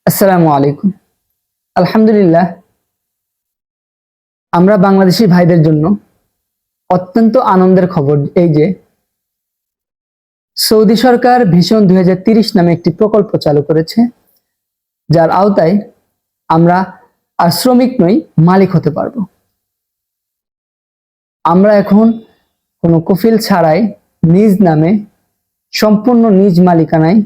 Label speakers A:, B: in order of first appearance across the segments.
A: আসসালামু আলাইকুম। আলহামদুলিল্লাহ, আমরা বাংলাদেশি ভাইদের জন্য অত্যন্ত আনন্দের খবর এই যে সৌদি সরকার ভিশন 2030 নামে একটি প্রকল্প চালু করেছে, যার আওতায় আমরা আর শ্রমিক নই, মালিক হতে পারবো। আমরা এখন কোনো কফিল ছাড়াই নিজ নামে সম্পূর্ণ নিজ মালিকানায়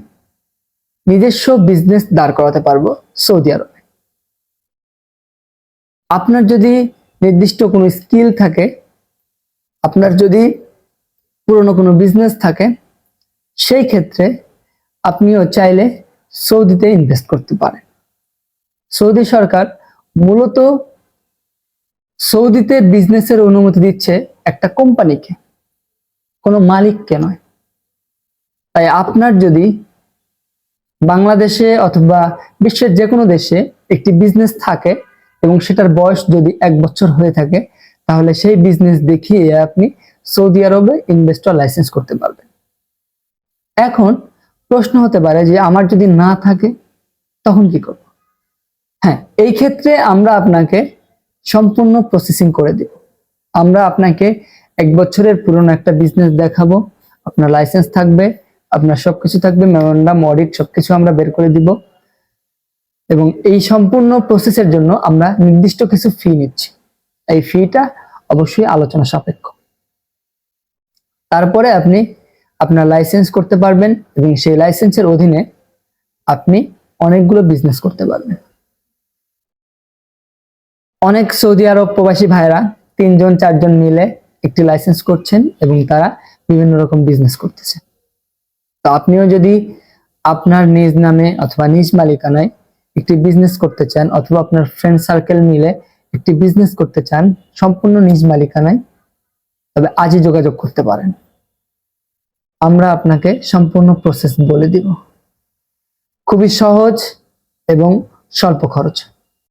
A: নিজস্ব বিজনেস দাঁড় করাতে পারবো সৌদি আরবে। আপনার যদি নির্দিষ্ট কোনো স্কিল থাকে, আপনার যদি পুরনো কোনো বিজনেস থাকে, সেই ক্ষেত্রে আপনিও চাইলে সৌদিতে ইনভেস্ট করতে পারেন। সৌদি সরকার মূলত সৌদিতে বিজনেসের অনুমতি দিচ্ছে একটা কোম্পানিকে, কোনো মালিককে নয়। তাই আপনার যদি বাংলাদেশে অথবা বিশ্বের যে কোনো দেশে একটি বিজনেস থাকে এবং সেটার বয়স যদি 1 বছর হয়ে থাকে, তাহলে সেই বিজনেস দেখিয়ে আপনি সৌদি আরবে ইনভেস্টর লাইসেন্স করতে পারবেন। এখন প্রশ্ন হতে পারে যে আমার যদি না থাকে তখন কি করব? হ্যাঁ, এই ক্ষেত্রে আমরা আপনাকে সম্পূর্ণ প্রসেসিং করে দেব। আমরা আপনাকে 1 বছরের পুরনো একটা বিজনেস দেখাবো, আপনার লাইসেন্স থাকবে, আপনার সবকিছু থাকবে, মেমোরান্ডাম, অডিট সবকিছু আমরা বের করে দিব। এবং এই সম্পূর্ণ প্রসেসের জন্য আমরা নির্দিষ্ট কিছু ফি নিচ্ছি। এই ফিটা অবশ্যই আলোচনা সাপেক্ষ। তারপরে আপনি আপনার লাইসেন্স করতে পারবেন এবং সেই লাইসেন্সের অধীনে আপনি অনেকগুলো বিজনেস করতে পারবেন। অনেক সৌদি আরব প্রবাসী ভাইরা 3 জন 4 জন মিলে একটি লাইসেন্স করছেন এবং তারা বিভিন্ন রকম বিজনেস করতেছে। তো আপনিও যদি আপনার নিজ নামে অথবা নিজ মালিকানায় একটি বিজনেস করতে চান, অথবা আপনার ফ্রেন্ড সার্কেল মিলে একটি বিজনেস করতে চান সম্পূর্ণ নিজ মালিকানায়, তবে আজই যোগাযোগ করতে পারেন। আমরা আপনাকে সম্পূর্ণ প্রসেস বলে দিব, খুবই সহজ এবং স্বল্প খরচ।